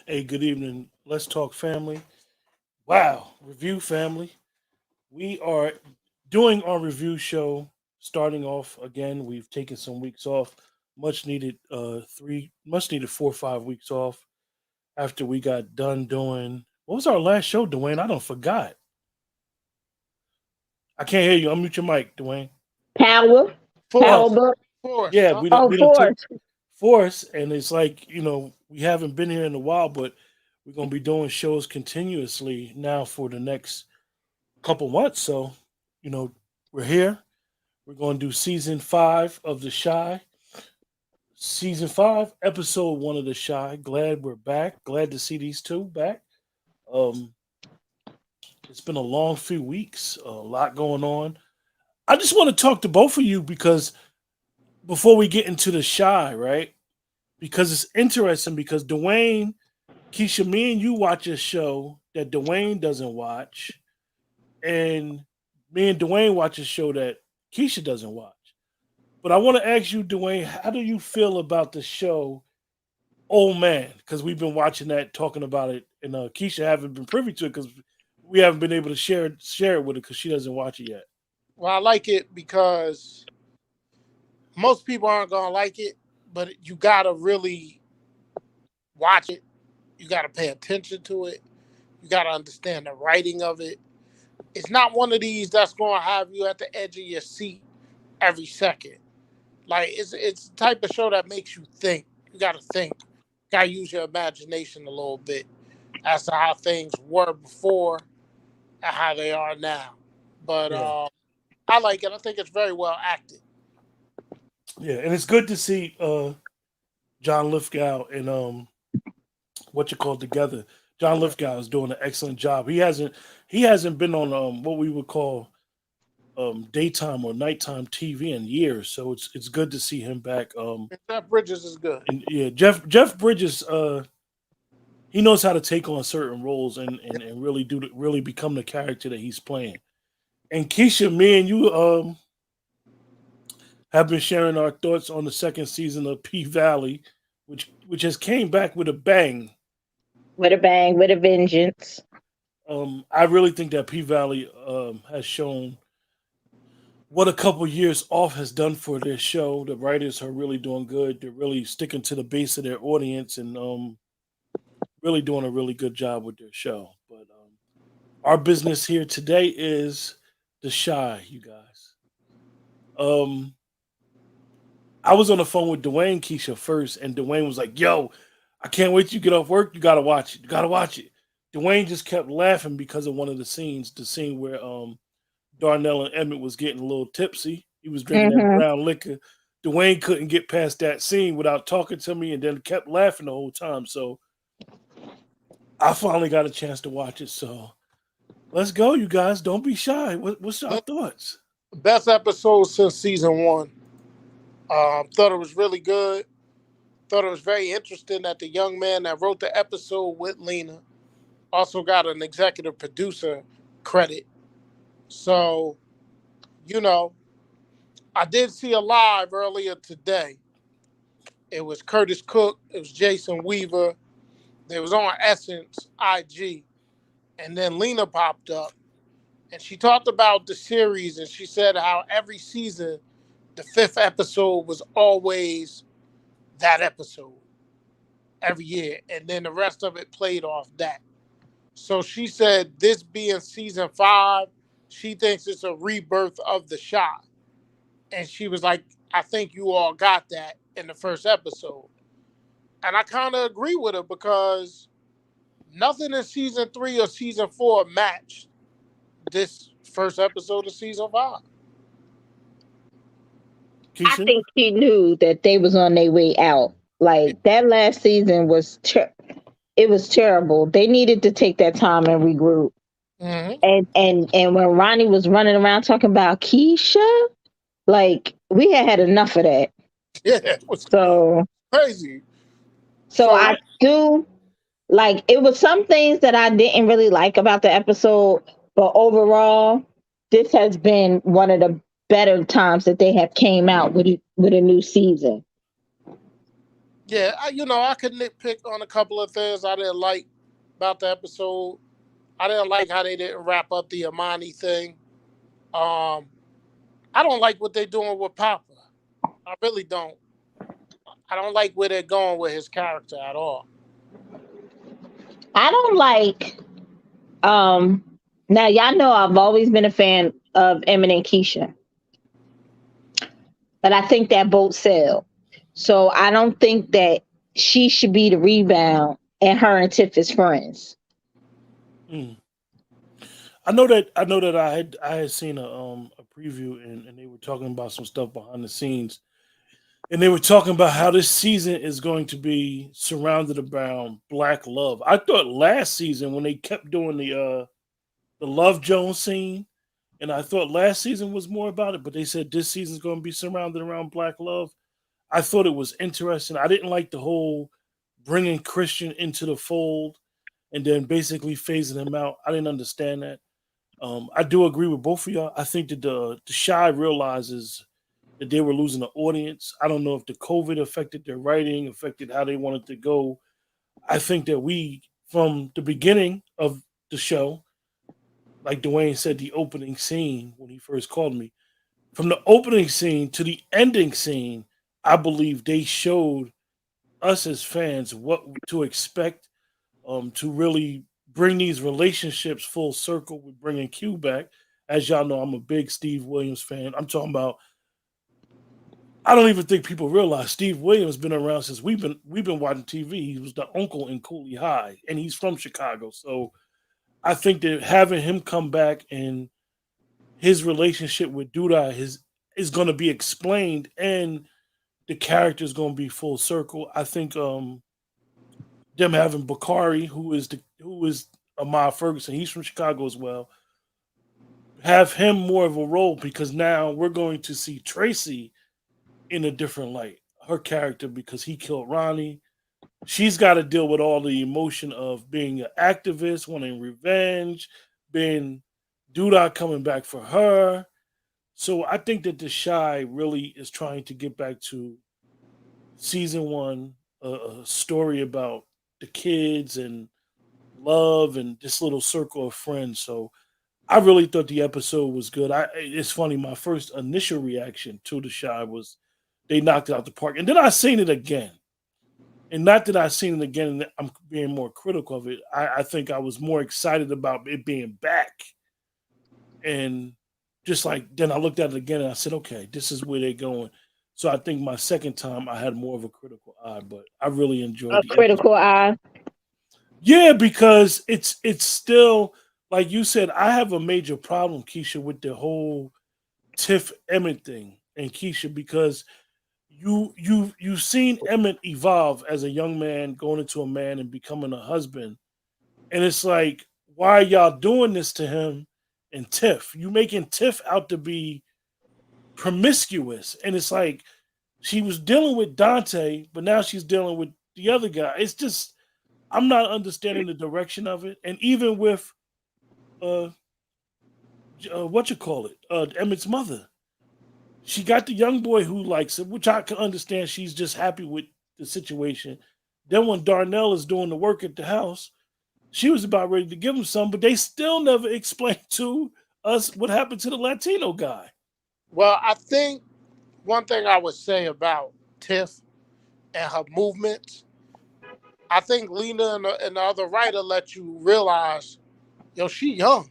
Hey, good evening. Let's talk family. Wow, review family. We are doing our review show. Starting off again, we've taken some weeks off. Much needed 4 or 5 weeks off after we got done doing. What was our last show, Dwayne? I don't forgot. I can't hear you. Unmute your mic, Dwayne. Power, Oh, power Force, book. force. yeah, Huh? Oh, we done took force. force, and it's like we haven't been here in a while, but we're gonna be doing shows continuously now for the next couple months. So, you know, we're here. We're going to do season 5 of The Shy. Season 5, episode 1 of The Shy. Glad we're back. Glad to see these two back. Um, it's been a long few weeks, a lot going on. I just want to talk to both of you because before we get into The Shy, right? Because it's interesting because Dwayne, Keisha, me and you watch a show that Dwayne doesn't watch, and me and Dwayne watch a show that Keisha doesn't watch. But I want to ask you, Dwayne, how do you feel about the show Old Man? Because we've been watching that, talking about it, and Keisha haven't been privy to it because we haven't been able to share it with her because she doesn't watch it yet. Well, I like it because most people aren't gonna like it, but you gotta really watch it. You gotta pay attention to it. You gotta understand the writing of it. It's not one of these that's gonna have you at the edge of your seat every second. Like it's the type of show that makes you think. You gotta think. You gotta use your imagination a little bit as to how things were before and how they are now. But Yeah, I like it. I think it's very well acted. yeah, and it's good to see John Lithgow and what you call together. John Lithgow is doing an excellent job. He hasn't been on what we would call daytime or nighttime TV in years, so it's good to see him back. And Jeff Bridges is good. And yeah, Jeff Bridges, he knows how to take on certain roles and really become the character that he's playing. And Keisha, me and you have been sharing our thoughts on the second season of P Valley, which has came back with a bang. With a bang, with a vengeance. I really think that P Valley has shown what a couple years off has done for their show. The writers are really doing good. They're really sticking to the base of their audience and really doing a really good job with their show. But our business here today is The Shy, you guys. Um, I was on the phone with Dwayne Keisha first, and Dwayne was like, "Yo, I can't wait till you get off work. You gotta watch it. You gotta watch it." Dwayne just kept laughing because of one of the scenes, the scene where Darnell and Emmett was getting a little tipsy. He was drinking that Mm-hmm. brown liquor. Dwayne couldn't get past that scene without talking to me, and then kept laughing the whole time. So I finally got a chance to watch it. So let's go, you guys. Don't be shy. What's your thoughts? Best episode since season one. Thought it was really good. Thought it was very interesting that the young man that wrote the episode with Lena also got an executive producer credit. So, you know, I did see a live earlier today. It was Curtis Cook, it was Jason Weaver, they was on Essence IG, and then Lena popped up and she talked about the series and she said how every season the fifth episode was always that episode every year, and then the rest of it played off that. So she said this being season 5, she thinks it's a rebirth of the shot. And she was like, I think you all got that in the first episode. And I kind of agree with her because nothing in season 3 or season 4 matched this first episode of season 5. I Keisha? think she knew that they was on their way out. Like that last season was it was terrible. They needed to take that time and regroup. Mm-hmm. And when Ronnie was running around talking about Keisha, like we had enough of that. Yeah, it was So crazy. so So, I do like it was some things that I didn't really like about the episode, but overall, this has been one of the better times that they have came out with a new season. Yeah, I could nitpick on a couple of things I didn't like about the episode. I didn't like how they didn't wrap up the Amani thing. Um, I don't like what they're doing with Papa. I really don't. I don't like where they're going with his character at all. I don't like um now y'all know I've always been a fan of Emmett and Keisha, but I think that boat sailed. So I don't think that she should be the rebound and her and Tiff is friends. Mm. I know that I had seen a preview and they were talking about some stuff behind the scenes and they were talking about how this season is going to be surrounded around black love. I thought last season when they kept doing the Love Jones scene, and I thought last season was more about it, but they said this season's going to be surrounded around black love. I thought it was interesting. I didn't like the whole bringing Christian into the fold and then basically phasing him out. I didn't understand that. I do agree with both of y'all. I think that the Shy realizes that they were losing the audience. I don't know if the COVID affected their writing, affected how they wanted to go. I think that we, from the beginning of the show, like Dwayne said, the opening scene when he first called me, from the opening scene to the ending scene, I believe they showed us as fans what to expect, to really bring these relationships full circle with bringing Q back. As y'all know, I'm a big Steve Williams fan. I'm talking about. I don't even think people realize Steve Williams been around since we've been watching TV. He was the uncle in Cooley High, and he's from Chicago. So I think that having him come back and his relationship with Duda is going to be explained, and the character is going to be full circle. I think them having Bakari, who is Ahmad Ferguson, he's from Chicago as well, have him more of a role because now we're going to see Tracy in a different light. Her character because he killed Ronnie. She's got to deal with all the emotion of being an activist, wanting revenge, being Duda coming back for her. So I think that the Shy really is trying to get back to season one, a story about the kids and love and this little circle of friends. So I really thought the episode was good. It's funny, my first initial reaction to the Shy was they knocked it out the park, and then I seen it again. And not that I seen it again, and I'm being more critical of it. I think I was more excited about it being back, and just like then I looked at it again and I said, okay, this is where they're going. So I think my second time I had more of a critical eye, but I really enjoyed A the critical episode. eye. Yeah, because it's still like you said. I have a major problem, Keisha, with the whole Tiff Emmett thing, and Keisha because you've seen Emmett evolve as a young man going into a man and becoming a husband, and it's like why are y'all doing this to him and Tiff? You making Tiff out to be promiscuous, and it's like she was dealing with Dante, but now she's dealing with the other guy. It's just I'm not understanding the direction of it, and even with uh, what you call it, Emmett's mother, she got the young boy who likes it, which I can understand. She's just happy with the situation. Then when Darnell is doing the work at the house, she was about ready to give him some, but they still never explained to us what happened to the Latino guy. Well, I think one thing I would say about Tiff and her movements, I think Lena and the other writer let you realize, yo, she young.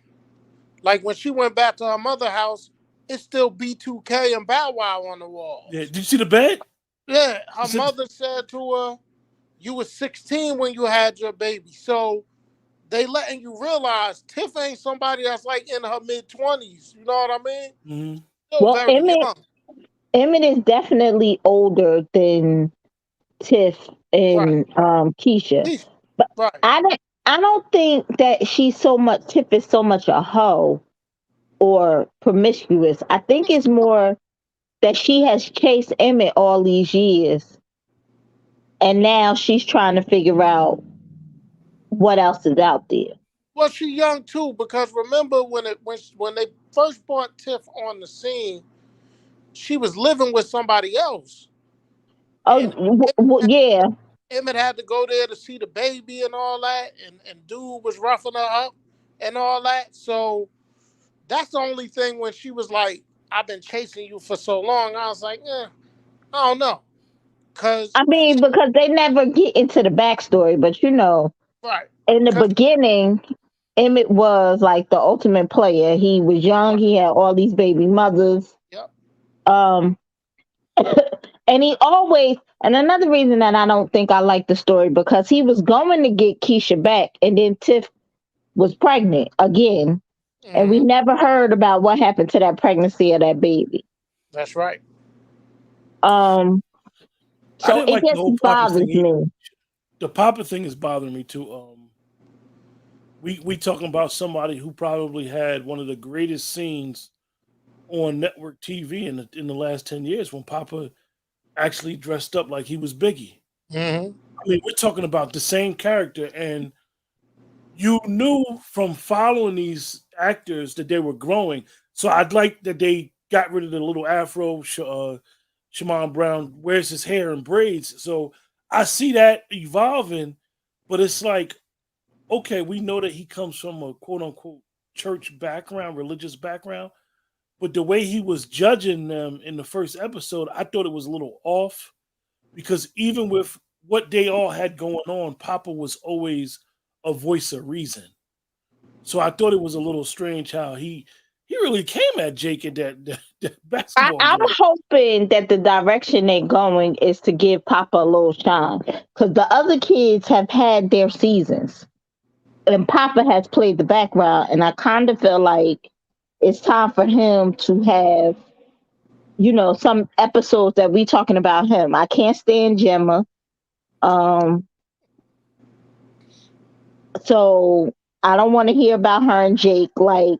Like when she went back to her mother house, it's still B2K and Bow Wow on the Yeah, walls. did you see the bed? Yeah, He her said, mother said to her, "You were 16 when you had your baby." So they letting you realize Tiff ain't somebody that's like in her mid 20s. You know what I mean? mm-hmm. Still Well, very young. Emmett is definitely older than Tiff Right. and Keisha. He's But right. I don't think that she's so much Tiff is so much a hoe or promiscuous. I think it's more that she has chased Emmett all these years and now she's trying to figure out what else is out there. Well, she young too because remember when they first brought Tiff on the scene, she was living with somebody else. And Yeah. Emmett had to go there to see the baby and all that, and dude was roughing her up and all that. So that's the only thing when she was like, "I've been chasing you for so long." I was like, I don't know, cause I mean, because they never get into the backstory, but right, in the cause beginning, Emmett was like the ultimate player. He was young, right, he had all these baby mothers. yep, Um and he always, and another reason that I don't think I like the story, because he was going to get Keisha back, and then Tiff was pregnant again, and we hmm never heard about what happened to that pregnancy of that baby. that's right. Um I so didn't it like the just whole Papa thing bothers either. me. The Papa thing is bothering me too. We talking about somebody who probably had one of the greatest scenes on network TV in the last 10 years when Papa actually dressed up like he was Biggie. hmm I mean, we're talking about the same character, and you knew from following these actors that they were growing. So I'd like that they got rid of the little afro. Shimon Brown wears his hair in braids, so I see that evolving. But it's like, okay, we know that he comes from a quote unquote church background, religious background, but the way he was judging them in the first episode, I thought it was a little off because even with what they all had going on, Papa was always a voice of reason. So I thought it was a little strange how he really came at Jake in that basketball I'm game. hoping that the direction they're going is to give Papa a little shine, because the other kids have had their seasons and Papa has played the background, and I kind of feel like it's time for him to have, some episodes that we talking about him. I can't stand Gemma. Um, so I don't want to hear about her and Jake. Like,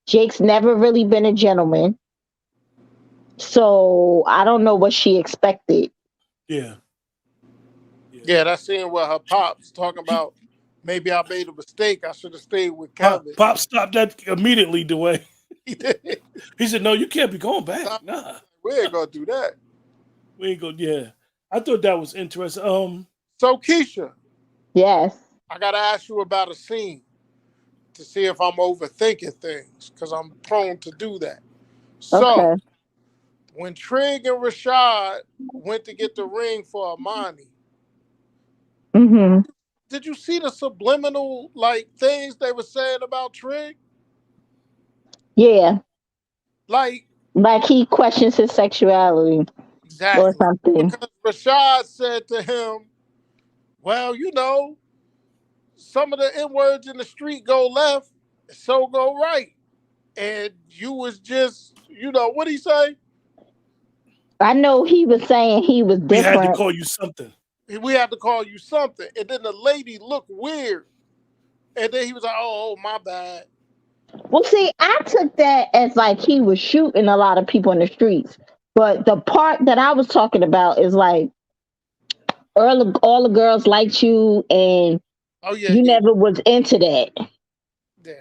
Jake's never really been a gentleman. So I don't know what she expected. Yeah, yeah. Yeah, that scene where her pops talking about maybe I made a mistake. I should have stayed with Kevin. Pop stopped that immediately. The way He did. he said, "No, you can't be going back. Nah, Nah, we ain't gonna do that. we ain't go." Yeah, I thought that was interesting. So Keisha, Yes. I gotta ask you about a scene to see if I'm overthinking things, because I'm prone to do that. So Okay. when Trig and Rashad went to get the ring for Amani, Hmm. did you see the subliminal like things they were saying about Trig? Yeah. Like Like he questions his sexuality or exactly. something. Because Rashad said to him, well, some of the N words in the street go left, so go right. And you was just, what he say? I know he was saying he was we had to different. call you something. We have to call you something. And then the lady looked weird. And then he was like, oh, my bad. Well, see, I took that as like he was shooting a lot of people in the streets. But the part that I was talking about is like all the girls liked you and Oh, yeah, you yeah, never was into that. yeah,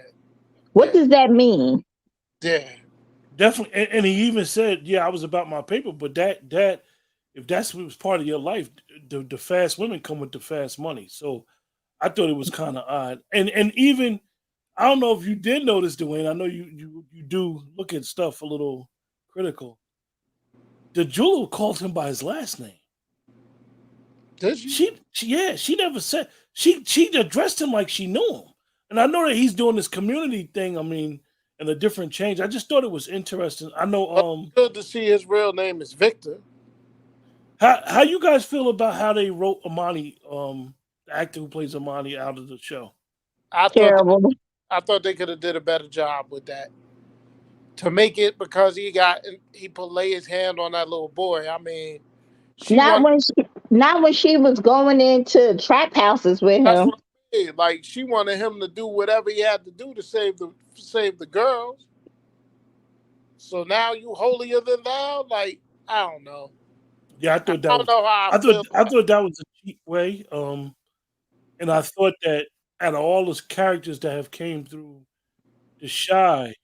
What yeah, does that mean? yeah. Definitely, and he even said, "Yeah, I was about my paper." But that if that's what was part of your life, the fast women come with the fast money. So I thought it was kind of odd. And even I don't know if you did notice, Dwayne. I know you do look at stuff a little critical. The jeweler called him by his last name. Did you? She never said she addressed him like she knew him. And I know that he's doing this community thing. I mean, and a different change. I just thought it was interesting. I know Well, good to see his real name is Victor. how you guys feel about how they wrote Amani, the actor who plays Amani, out of the show. I thought they, Terrible. I thought they could have did a better job with that to make it, because he put lay his hand on that little boy. I mean, she Not wanted. when she was going into trap houses with That's him. what I mean. Like she wanted him to do whatever he had to do to save the girls. So now you holier than thou? Like, I don't know. Yeah, I don't know how I feel I about thought that was a cheap way. And I thought that out of all those characters that have came through the Shy,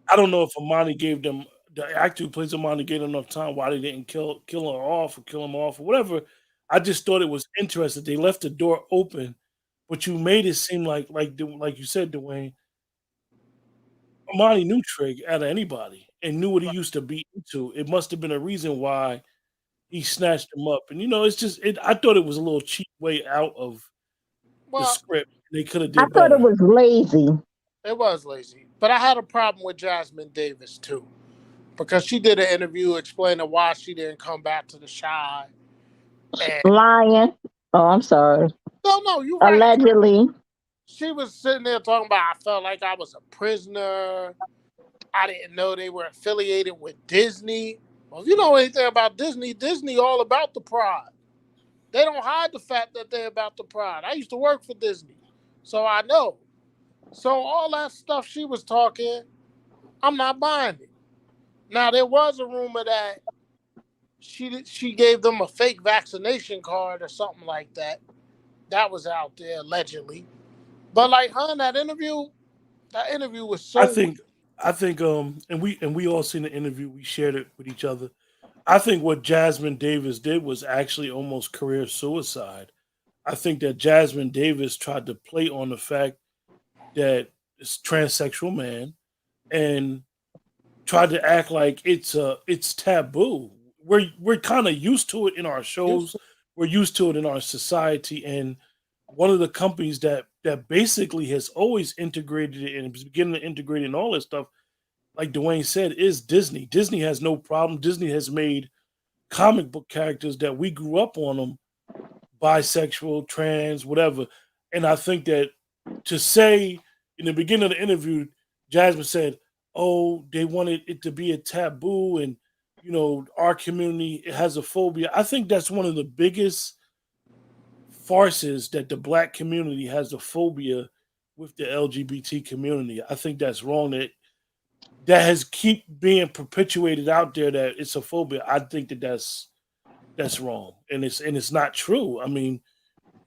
I don't know if Amani gave them the actor who plays Amani get enough time, why they didn't kill her off or kill him off or whatever. I just thought it was interesting. They left the door open, but you made it seem like you said, Dwayne, Amani knew Trig out of anybody and knew what he used to be into. It must have been a reason why he snatched him up. And it's just I thought it was a little cheap way out of the Well, script. They could have I did thought it better. was lazy. it was lazy, but I had a problem with Jasmine Davis too because she did an interview explaining why she didn't come back to the Shy. And Lying. Oh, I'm sorry. no, you're right. Allegedly. She was sitting there talking about I felt like I was a prisoner. I didn't know they were affiliated with Disney. Well, if you know anything about Disney, Disney all about the pride. They don't hide the fact that they're about the pride. I used to work for Disney, so I know. So all that stuff she was talking, I'm not buying it. Now there was a rumor that she gave them a fake vaccination card or something like that. That was out there allegedly. But like her in that interview was I so weak. think I think and we all seen the interview, we shared it with each other. I think what Jasmine Davis did was actually almost career suicide. I think that Jasmine Davis tried to play on the fact that it's transsexual man and tried to act like it's taboo. We're kind of used to it in our shows. We're used to it in our society, and one of the companies that basically has always integrated it and is beginning to integrate in all this stuff, like Dwayne said, is Disney. Disney has no problem. Disney has made comic book characters that we grew up on them, bisexual, trans, whatever. And I think that to say in the beginning of the interview, Jasmine said, "Oh, they wanted it to be a taboo, and our community has a phobia." I think that's one of the biggest farces that the black community has a phobia with the LGBT community. I think that's wrong. That has keep being perpetuated out there that it's a phobia. I think that's wrong, and it's not true. I mean,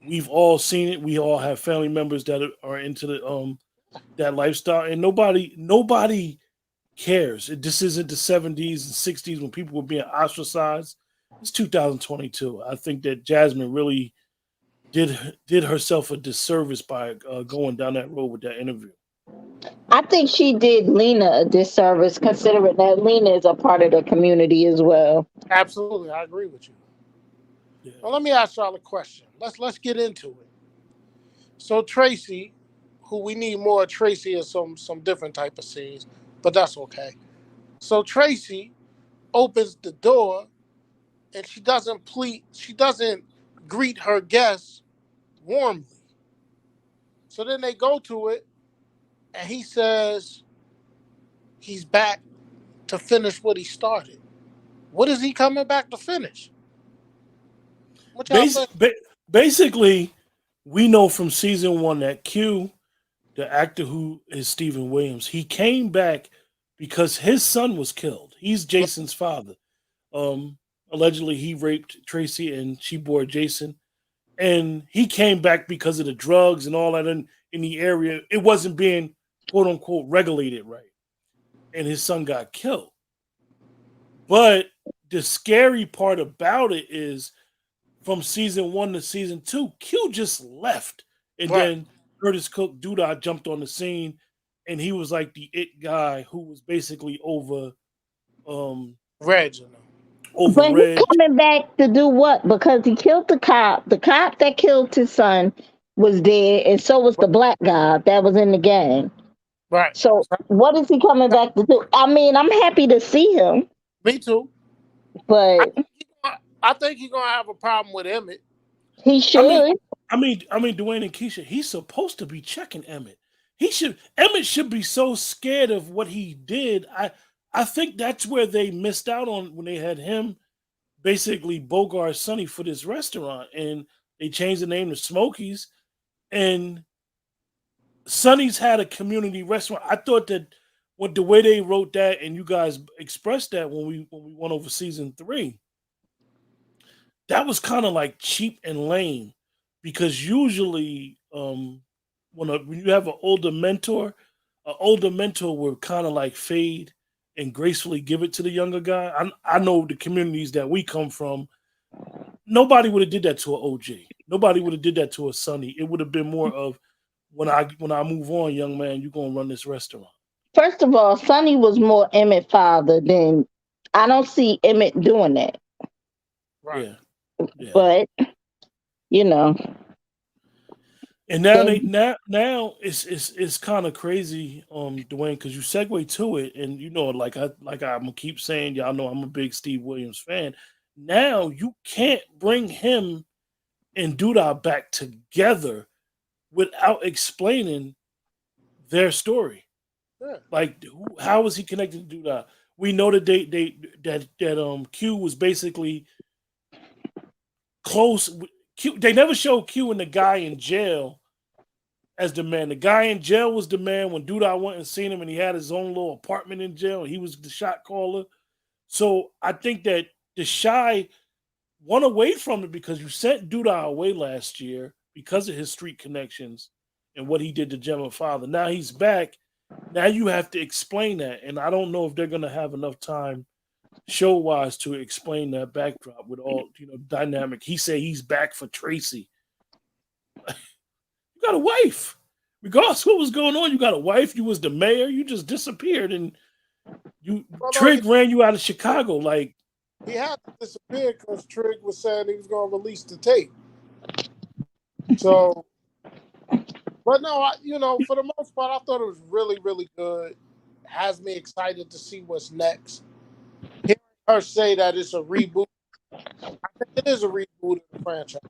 we've all seen it. We all have family members that are into that lifestyle, and nobody cares. This isn't the 70s and 60s when people were being ostracized. It's 2022. I think that Jasmine really did herself a disservice by going down that road with that interview. I think she did Lena a disservice, considering that Lena is a part of the community as well. Absolutely, I agree with you. Yeah. Well, let me ask y'all a question. Let's get into it. So Tracy, who we need more Tracy in some different type of scenes, but that's okay. So Tracy opens the door and she doesn't greet her guests warmly. So then they go to it and he says he's back to finish what he started. What is he coming back to finish? What y'all Bas- think? ba- Basically, we know from season one that Q, the actor who is Stephen Williams, he came back because his son was killed. He's Jason's father. Um, Allegedly, he raped Tracy and she bore Jason. And he came back because of the drugs and all that in the area. It wasn't being quote unquote regulated right. And his son got killed. But the scary part about it is from season one to season two, Q just left. And Right. then Curtis Cook Doodah jumped on the scene and he was like the it guy who was basically um Reginald. over But he Reg. coming back to do what? Because he killed the cop. The cop that killed his son was dead, and so was the black guy that was in the gang. Right. So what is he coming back to do? I mean, I'm happy to see him, Me too. I but think I think he's gonna have a problem with Emmett. he I mean, should. Dwayne and Keisha, he's supposed to be checking Emmett. Emmett should be so scared of what he did. I think that's where they missed out on when they had him basically Bogart Sonny for this restaurant, and they changed the name to Smokies. And Sonny's had a community restaurant. I thought that what the way they wrote that, and you guys expressed that when we went over season three, that was kind of like cheap and lame because usually when you have an older mentor will kind of like fade and gracefully give it to the younger guy. I know the communities that we come from, nobody would have did that to an OG. Nobody would have did that to a Sonny. It would have been more of when I move on, young man, you're gonna run this restaurant. First of all, Sonny was more Emmett father than I don't see Emmett doing that. Right. Yeah, yeah. But you know, And now they, now it's kind of crazy, Dwayne, because you segue to it, and I'm gonna keep saying, y'all know I'm a big Steve Williams fan. Now you can't bring him and Duda back together without explaining their story. Yeah. Like, how is he connected to Duda? We know that Q was basically close. Q, they never showed Q and the guy in jail as the man. The guy in jail was the man when Duda went and seen him, and he had his own little apartment in jail. He was the shot caller. So I think that the Shy went away from it because you sent Duda away last year because of his street connections and what he did to Gemma's father. Now he's back. Now you have to explain that, and I don't know if they're going to have enough time show wise to explain that backdrop with all dynamic. He said he's back for Tracy. You got a wife. Regardless of what was going on, you got a wife. You was the mayor. You just disappeared, and Trig ran you out of Chicago. Like, he had to disappear because Trig was saying he was going to release the tape. So, but no, for the most part, I thought it was really, really good. Has me excited to see what's next. Hearing her say that it's a reboot, I think it is a reboot of the franchise.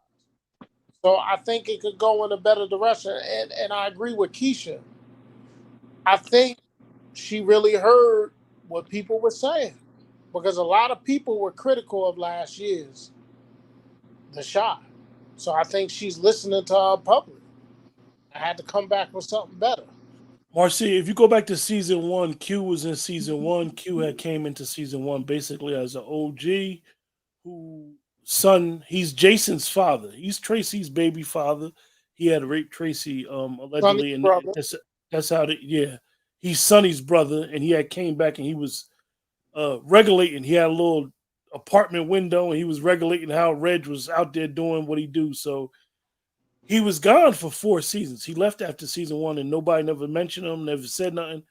So I think it could go in a better direction. And I agree with Keisha. I think she really heard what people were saying because a lot of people were critical of last year's The Shot. So I think she's listening to her public. I had to come back with something better. Marcy, if you go back to season one, Q was in season one. Q had came into season one basically as an OG who he's Jason's father. He's Tracy's baby father. He had raped Tracy Sonny's allegedly, and brother. that's how he's Sonny's brother, and he had came back and he was regulating. He had a little apartment window and he was regulating how Reg was out there doing what he do. So he was gone for 4 seasons. He left after season one and nobody never mentioned him, never said nothing.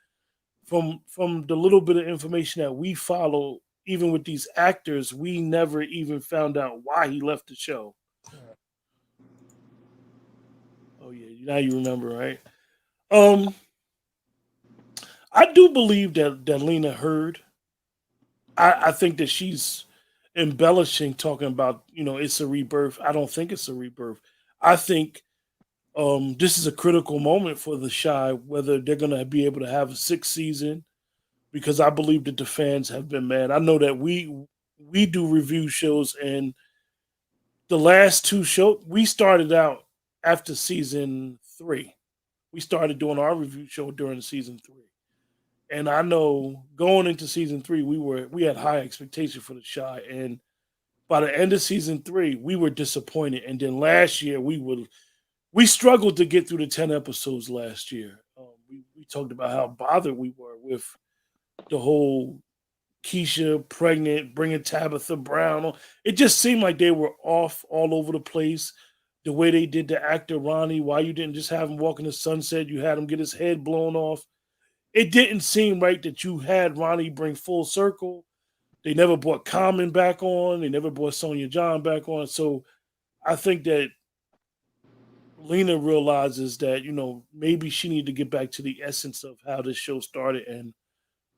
From the little bit of information that we follow, even with these actors, we never even found out why he left the show. Oh yeah, now you remember, right? I do believe that Lena heard. I think that she's embellishing, talking about it's a rebirth. I don't think it's a rebirth. I think this is a critical moment for the Shy, whether they're going to be able to have a sixth season, because I believe that the fans have been mad. I know that we do review shows, and the last two shows we started out after season three. We started doing our review show during season three, and I know going into season three, we had high expectations for the Shy, and by the end of season three, we were disappointed. And then last year, we struggled to get through the 10 episodes last year. We talked about how bothered we were with the whole Keisha pregnant, bringing Tabitha Brown. It just seemed like they were off all over the place. The way they did the actor Ronnie, why you didn't just have him walk in the sunset, you had him get his head blown off. It didn't seem right that you had Ronnie bring full circle. They never brought Common back on. They never brought Sonia John back on. So I think that Lena realizes that, maybe she needed to get back to the essence of how this show started, and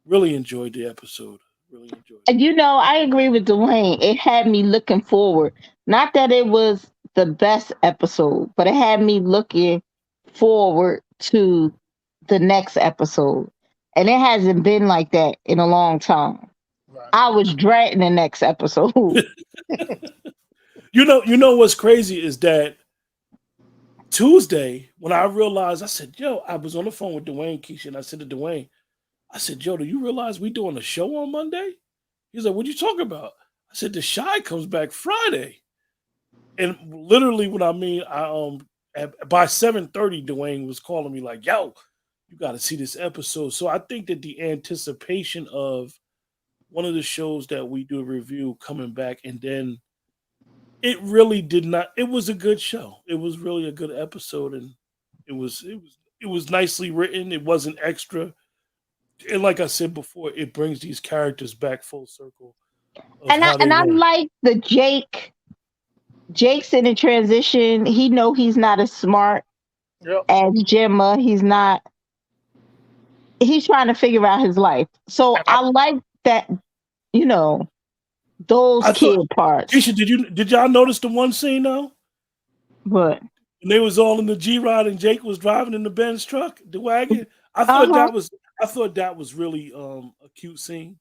really enjoyed the episode. Really enjoyed it. and I agree with Dwayne. It had me looking forward. Not that it was the best episode, but it had me looking forward to the next episode. And it hasn't been like that in a long time. Right. I was dreading the next episode. You know what's crazy is that Tuesday, when I realized, I said, yo, I was on the phone with Dwayne Keisha, and I said to Dwayne, I said, yo, do you realize we doing a show on Monday? He's like, what you talking about? I said, the Shy comes back Friday. And literally what I mean, by 7:30, Dwayne was calling me like, yo, you got to see this episode. So I think that the anticipation of one of the shows that we do a review coming back, and then it really did not. It was a good show. It was really a good episode, and it was nicely written. It wasn't extra, and like I said before, it brings these characters back full circle of And I how they and I were. like the Jake's in the transition. He know he's not as smart Yep. as Gemma. He's trying to figure out his life. So And I, I like that, you know, those I thought, kid parts. Keisha, did y'all notice the one scene though? But And they was all in the G Rod and Jake was driving in the Benz truck, the wagon. uh-huh. I thought that was really a cute scene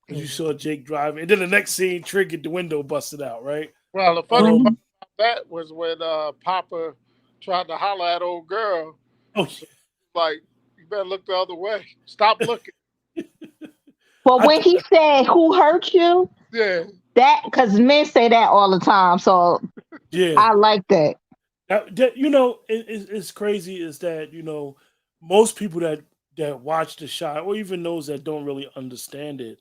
because you Mhm. saw Jake driving, and then the next scene triggered the window busted out, right? Well, the funny part Mhm. about that was when Papa tried to holler at old girl. Oh, So, like, you better look the other way. Stop looking. But I when th- he said, "Who hurt you?" Yeah. That because men say that all the time. So yeah, I like that. it's crazy is that most people that watch the shot, or even those that don't really understand it,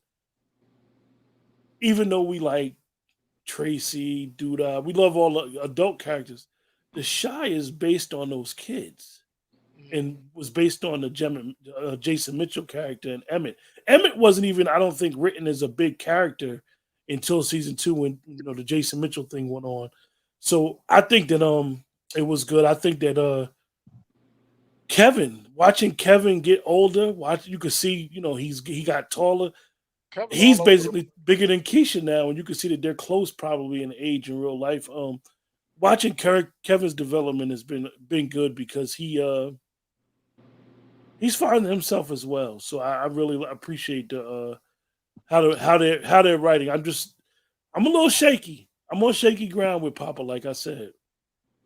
even though we like Tracy, Duda, we love all the adult characters. The Shy is based on those kids and was based on the Jason Mitchell character and Emmett. Emmett wasn't even, I don't think, written as a big character until season two when the Jason Mitchell thing went on. So I think that it was good. I think that watching Kevin get older, you could see he got taller. Kevin He's all over the basically bigger than Keisha now, and you can see that they're close probably in age in real life. Watching Kevin's development has been good because he's finding himself as well. So I really appreciate the how they're writing. I'm a little shaky. I'm on shaky ground with Papa, like I said.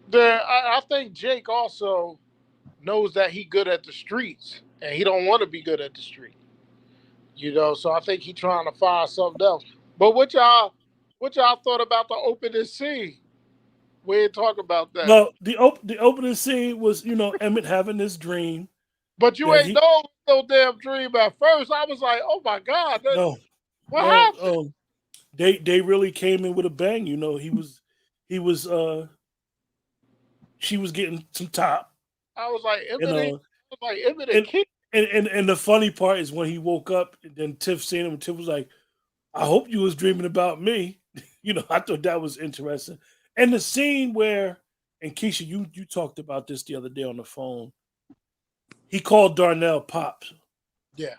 there. I think Jake also knows that he good at the streets, and he don't want to be good at the street. So I think he trying to find something else. But what y'all thought about the opening scene? We ain't talk about that. Well, the opening scene was Emmett having this dream But you that ain't he know no damn dream at first. I was like, oh my God, no what no happened? they really came in with a bang. He was she was getting some top, I was like, and Eminem, Eminem and King. and the funny part is when he woke up and then Tiff seen him and Tiff was like, I hope you was dreaming about me. I thought that was interesting. And the scene where, and Keisha, you talked about this the other day on the phone. He called Darnell Pops. Yeah.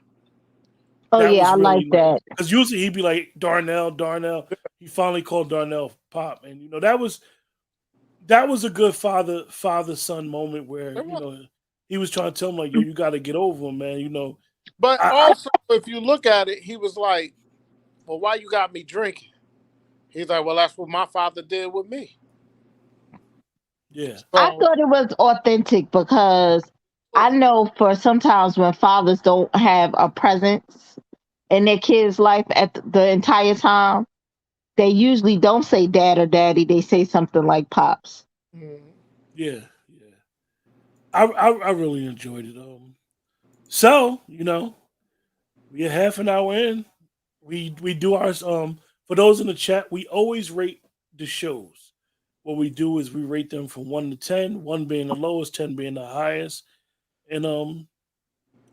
Oh That yeah, was I like really nice. that. Because usually he'd be like Darnell, Darnell. He finally called Darnell Pop, and that was a good father son moment where It was. he was trying to tell him like, yo, you got to get over him, man. But I also, if you look at it, he was like, well, why you got me drinking? He's like, well, that's what my father did with me. yeah I So, thought it was authentic because I know for sometimes when fathers don't have a presence in their kid's life at the entire time, they usually don't say dad or daddy. They say something like pops. mm, yeah yeah. I really enjoyed it. So we're half an hour in. We do ours. For those in the chat, we always rate the shows. What we do is we rate them from 1 to 10, one being the lowest, 10 being the highest, and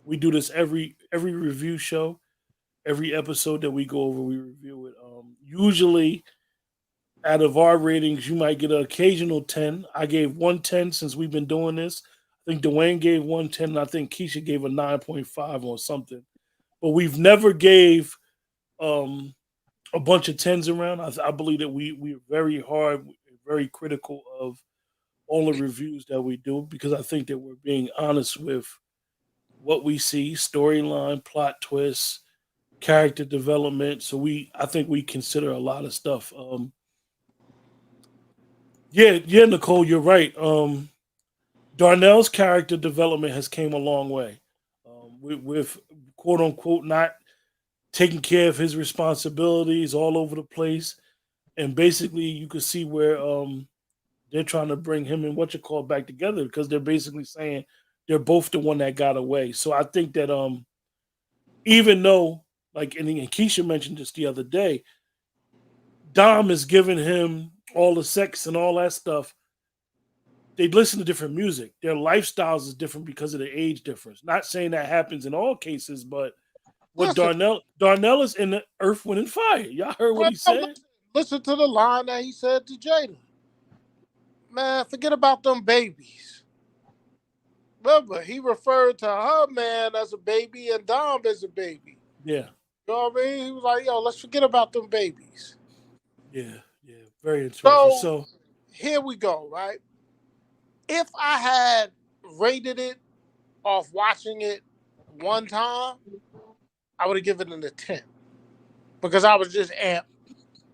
we do this every review show. Every episode that we go over, we review it. Usually, out of our ratings, you might get an occasional 10. I gave 110 since we've been doing this. I think Dwayne gave 110, and I think Keisha gave a 9.5 or something. But we've never gave um, a bunch of tens around. I believe that we're very hard, very critical of all the reviews that we do because I think that we're being honest with what we see, storyline, plot twists, character development. So I think we consider a lot of stuff. Yeah, Nicole, you're right. Darnell's character development has came a long way. With quote unquote not taking care of his responsibilities all over the place, and basically you could see where they're trying to bring him and what you call back together because they're basically saying they're both the one that got away. So I think that even though, like, and Keisha mentioned this the other day, Dom is giving him all the sex and all that stuff. They listen to different music. Their lifestyles is different because of the age difference. Not saying that happens in all cases, but what Listen, Darnell is in the Earth, Wind, and Fire. Y'all heard what well, he no, said? listen to the line that he said to Jada. Man, forget about them babies. Remember, he referred to her man as a baby and Dom as a baby. Yeah, You know what I mean? He was like, yo, let's forget about them babies. yeah, yeah. Very interesting. So So here we go, right? If I had rated it off watching it one time, I would have given it a 10 because I was just amped.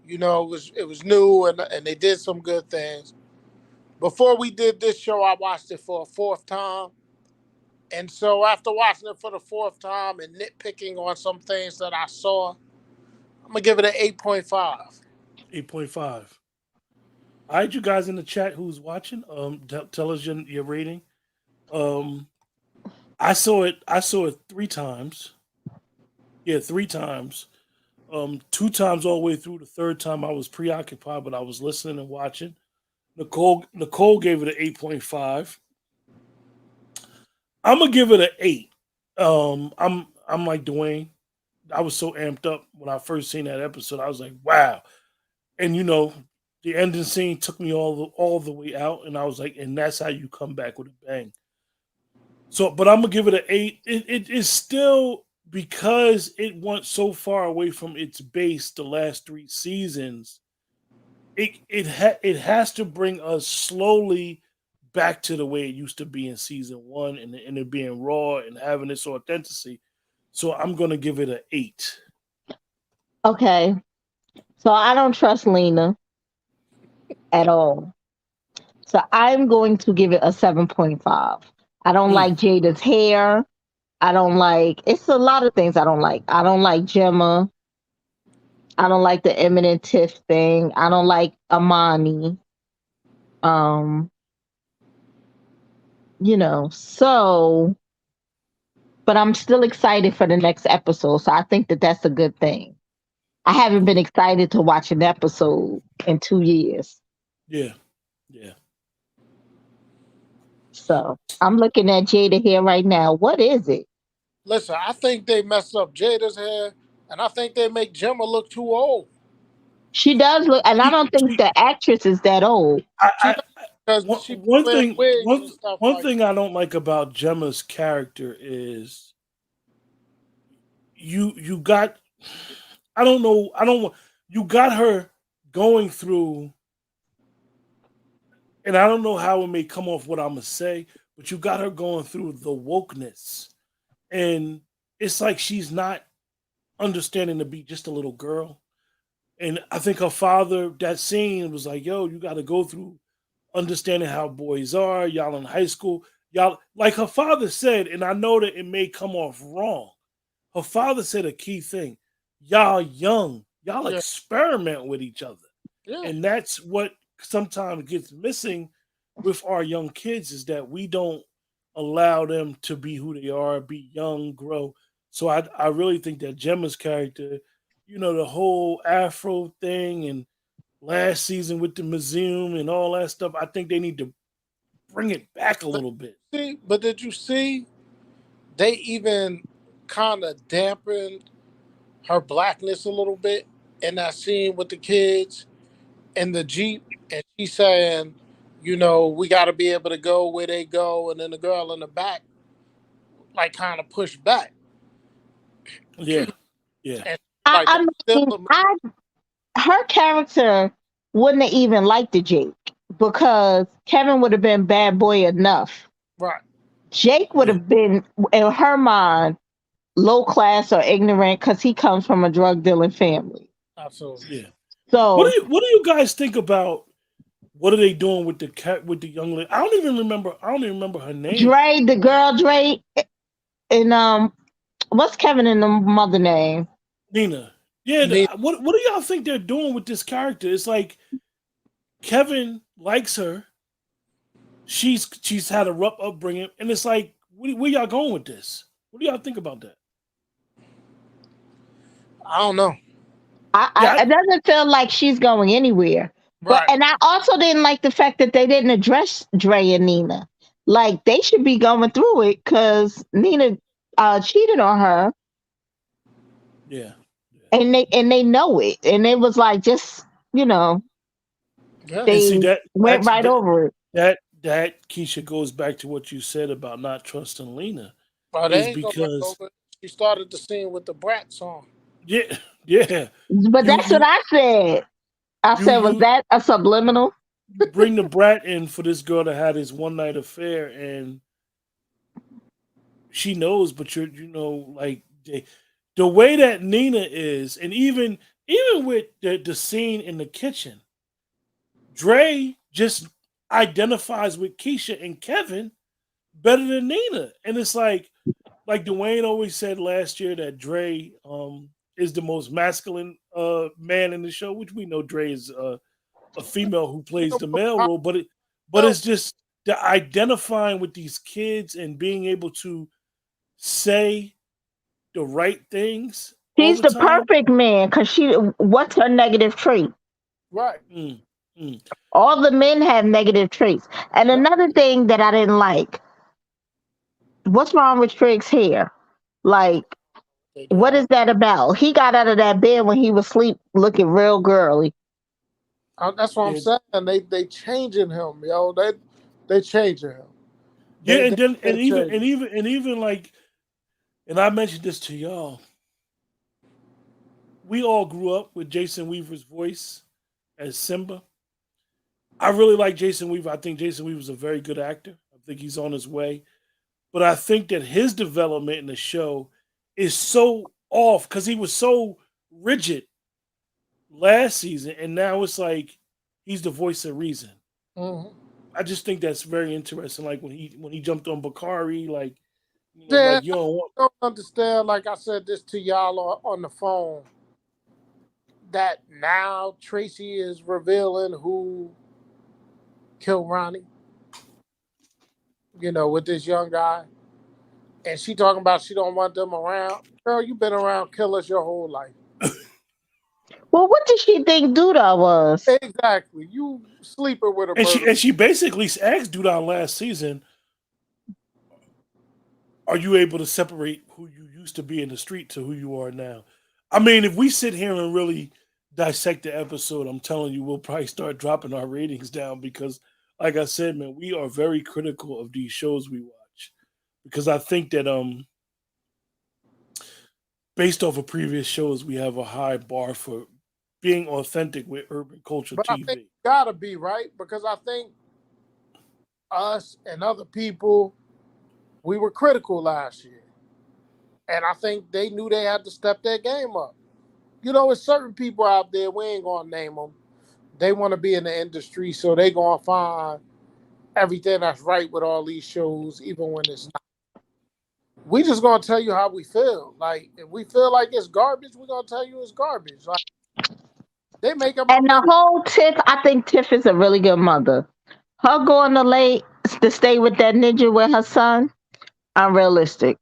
You know, it was new and they did some good things. Before we did this show, I watched it for a fourth time. And so after watching it for the fourth time and nitpicking on some things that I saw, I'm gonna give it an 8.5. 8.5. All right, you guys in the chat who's watching, tell us your rating. Um, I saw it. I saw it 3 times. Yeah, 3 times. Two times all the way through. The third time I was preoccupied, but I was listening and watching. Nicole gave it an 8.5. I'm gonna give it an 8. I'm like Dwayne. I was so amped up when I first seen that episode. I was like, wow. And the ending scene took me all the way out, and I was like, and that's how you come back with a bang. So, but I'm gonna give it an 8. It is still, because it went so far away from its base the last 3 seasons. It has to bring us slowly back to the way it used to be in season 1, and it being raw and having its authenticity. So I'm gonna give it an 8. Okay. So I don't trust Lena at all. So I'm going to give it a 7.5. I don't Mm, like Jada's hair. I don't like, it's a lot of things I don't like. I don't like Gemma. I don't like the Eminent Tiff thing. I don't like Amani. Um, so, but I'm still excited for the next episode. So I think that that's a good thing. I haven't been excited to watch an episode in 2 years. yeah, yeah. So I'm looking at Jada here right now. What is it? Listen, I think they messed up Jada's hair, and I think they make Gemma look too old. She does look, and I She, don't think she, the actress is that old. She because one, she be one wearing thing wigs one and stuff one like thing I don't like about Gemma's character is you got, I don't know, I don't want, you got her going through, and I don't know how it may come off what I'm gonna say, but you got her going through the wokeness, and it's like she's not understanding to be just a little girl. And I think her father, that scene was like, yo, you got to go through understanding how boys are. Y'all in high school. Y'all, like her father said, and I know that it may come off wrong. Her father said a key thing. Y'all young. Y'all yeah, experiment with each other. yeah. And that's what sometimes gets missing with our young kids, is that we don't allow them to be who they are, be young, grow. So I really think that Gemma's character, the whole Afro thing, and last season with the museum and all that stuff, I think they need to bring it back a But little bit. but did you see they even kind of dampened her blackness a little bit in that scene with the kids in the Jeep, and she saying, we got to be able to go where they go, and then the girl in the back like kind of pushed back, Yeah, yeah, and I, like I that's still mean, her character wouldn't have even liked the Jake because Kevin would have been bad boy enough. right. Jake would yeah, have been, in her mind, low class or ignorant because he comes from a drug dealing family. Absolutely. yeah. So What do you guys think about, what are they doing with the cat, with the young lady? I don't even remember her name. Dre, the girl Dre, and what's Kevin and the mother name? Nina. Yeah, Need what do y'all think they're doing with this character? It's like Kevin likes her. She's had a rough upbringing, and it's like where y'all going with this? What do y'all think about that? I don't know. Yeah, It doesn't feel like she's going anywhere. But Right. and I also didn't like the fact that they didn't address Dre and Nina. Like they should be going through it because Nina cheated on her, yeah. and they know it, and it was like just Yeah. And they see went right over it. that Keisha goes back to what you said about not trusting Lena, But they is ain't gonna let because over. She started the scene with the brat song. yeah, yeah, But you that's what you I said. I you said, was you that a subliminal? you bring the brat in for this girl to have this one night affair, and she knows, but like the way that Nina is, and even with the scene in the kitchen, Dre just identifies with Keisha and Kevin better than Nina, and it's like Dwayne always said last year that Dre is the most masculine man in the show, which we know Dre is a female who plays the male role, but No, it's just the identifying with these kids and being able to say the right things all She's the the time. perfect man because what's her negative trait? right. Mm, mm. All the men have negative traits. And Right. another thing that I didn't like, what's wrong with Trig's hair? Like, They what doing. is that about? He got out of that bed when he was asleep looking real girly. That's what I'm Yeah, saying. They changing him, yo. They changing him. yeah, They and they then they changing. and even like, and I mentioned this to y'all. We all grew up with Jason Weaver's voice as Simba. I really like Jason Weaver. I think Jason Weaver's a very good actor. I think he's on his way. But I think that his development in the show is so off because he was so rigid last season, and now it's like he's the voice of reason. Hmm. I just think that's very interesting. Like when he jumped on Bakari, like Yeah, like you don't want. I don't understand. Like I said this to y'all on the phone. That now Tracy is revealing who killed Ronnie. With this young guy, and she talking about she don't want them around. Girl, you been around killers your whole life. Well, what did she think Duda was? Exactly. You sleeping with a And bird. she basically asked Dudan last season, "Are you able to separate who you used to be in the street to who you are now?" I mean, if we sit here and really dissect the episode, I'm telling you, we'll probably start dropping our ratings down because, like I said, man, we are very critical of these shows we watch because I think that based off of previous shows, we have a high bar for being authentic with urban culture But I think TV. you gotta be right because I think us and other people we were critical last year, and I think they knew they had to step their game up. It's certain people out there we ain't gonna name them. They want to be in the industry, so they gonna find everything that's right with all these shows, even when it's not. We just gonna tell you how we feel. Like if we feel like it's garbage, we're gonna tell you it's garbage. Like they make them And out there. the whole Tiff, I think Tiff is a really good mother. Her going to stay with that ninja with her son, unrealistic.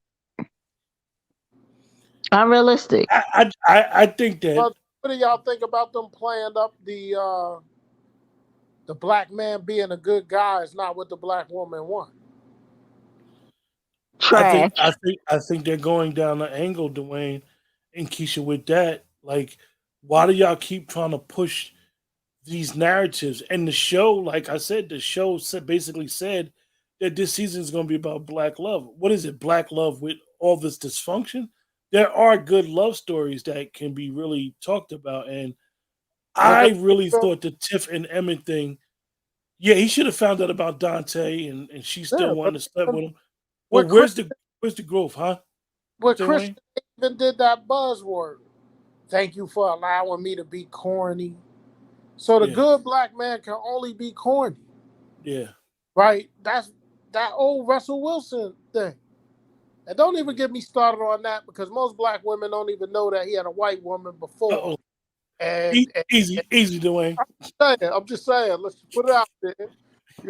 Unrealistic. I think that What do y'all think about them playing up the black man being a good guy is not what the black woman want? Trash. I think they're going down the angle, Dwayne and Keisha, with that. Like, why do y'all keep trying to push these narratives? And the show, like I said, the show basically said that this season is going to be about black love. What is it? Black love with all this dysfunction? There are good love stories that can be really talked about, and I Because really thought the Tiff and Emmett thing. Yeah, he should have found out about Dante, and she still yeah, but wanted to sleep with him. But with Chris, where's the growth, huh? with Say Wayne? Christian even did that buzzword. Thank you for allowing me to be corny. So the Yeah, good black man can only be corny, yeah. right? That's that old Russell Wilson thing. And don't even get me started on that because most black women don't even know that he had a white woman Uh before. oh. And Easy, easy, Dwayne. I'm just saying, let's put it out there.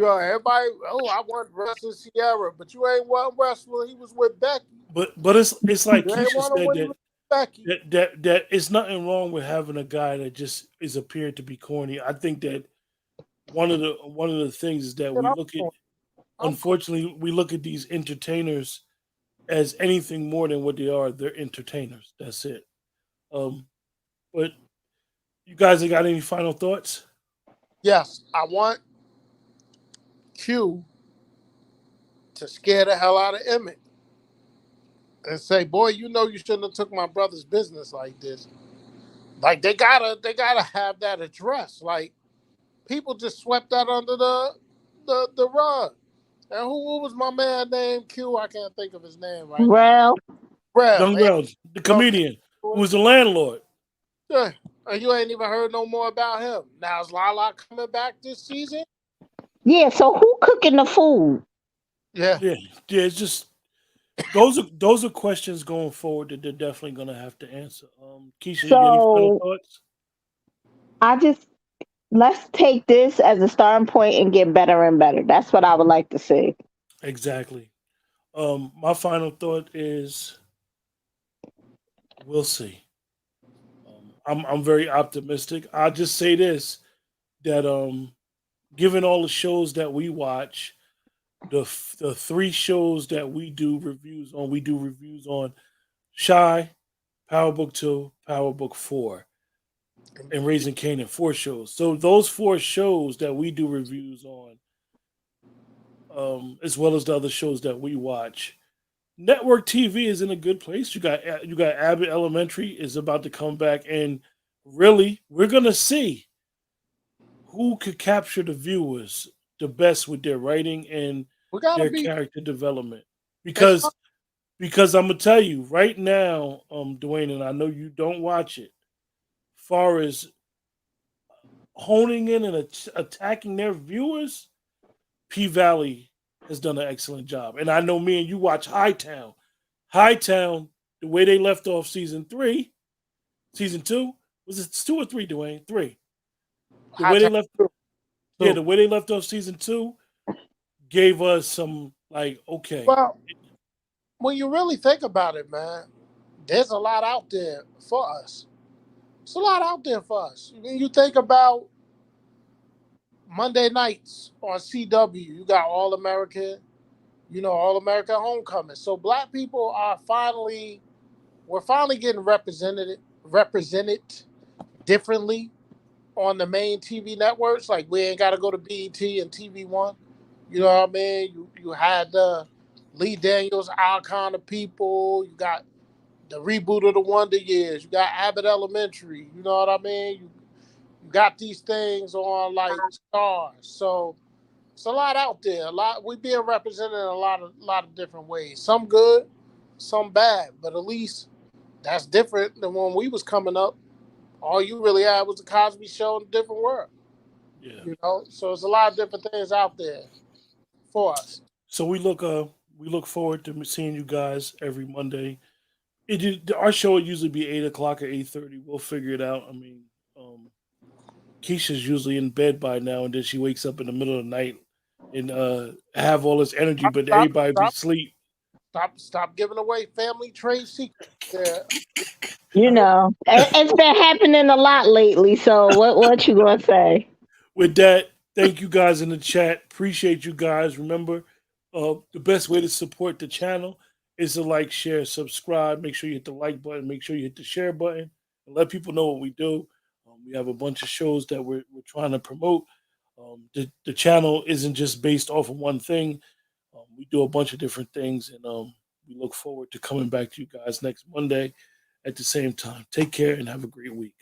Everybody. Oh, I want wrestling Sierra, but you ain't want wrestling. He was with Becky. But it's like You ain't Keisha want to said when he was with Becky. that it's nothing wrong with having a guy that just is appeared to be corny. I think that one of the things is that Shit, we look at, I'm cool. unfortunately, we look at these entertainers as anything more than what they are. They're entertainers. That's it. But you guys have got any final thoughts? Yes, I want Q to scare the hell out of Emmett and say, "Boy, you know you shouldn't have took my brother's business like this." Like they gotta have that address. Like people just swept that under the rug. And who was my man named Q? I can't think of his name right now. Well, Rev, Young ain't Wells, the no comedian who was the landlord. yeah. And you ain't even heard no more about him. Now is Lala coming back this season? yeah. So who cooking the food? Yeah. Yeah, yeah. It's just those are questions going forward that they're definitely going to have to answer. Keisha, you got any final So thoughts? I just let's take this as a starting point and get better and better. That's what I would like to see. Exactly. My final thought is we'll see. I'm very optimistic. I'll just say this that given all the shows that we watch, the three shows that we do reviews on Shy, Power Book 2, Power Book 4, and Raising Canaan, four shows. So those four shows that we do reviews on, as well as the other shows that we watch, network TV is in a good place. You got Abbott Elementary is about to come back, and really, we're gonna see who could capture the viewers the best with their writing and We gotta their be character development. it's Because I'm gonna tell you right now, Dwayne, and I know you don't watch it. Far as honing in and attacking their viewers, P Valley has done an excellent job. And I know me and you watch Hightown. Hightown, the way they left off season two, was it two or three, Dwayne? Three. The hot way they time left, yeah, too. the way they left off season two gave us some like, okay, Well, when you really think about it, man, there's a lot out there for us. It's a lot out there for us. When you think about Monday nights on CW, you got All American, All American Homecoming. So black people we're finally getting represented differently on the main TV networks. Like we ain't got to go to BET and TV1. You know what I mean? You had Lee Daniels, Our Kind of People. You got the reboot of the Wonder Years. You got Abbott Elementary. You know what I mean? You got these things on like Stars. So it's a lot out there. A lot we being represented in a lot of different ways. Some good, some bad. But at least that's different than when we was coming up. All you really had was the Cosby Show in a different world. yeah. So it's a lot of different things out there for us. So we look forward to seeing you guys every Monday. Our show would usually be 8 o'clock or 8:30. We'll figure it out. I mean, um, Keisha's usually in bed by now, and then she wakes up in the middle of the night and have all this energy, but Stop, everybody be stop, asleep. stop giving away family trade secrets. There, You know, it's been happening a lot lately. So what you gonna say? With that, thank you guys in the chat. Appreciate you guys. Remember, the best way to support the channel is to like, share, subscribe. Make sure you hit the like button. Make sure you hit the share button, and let people know what we do. We have a bunch of shows that we're trying to promote. The channel isn't just based off of one thing. We do a bunch of different things, and we look forward to coming back to you guys next Monday at the same time. Take care and have a great week.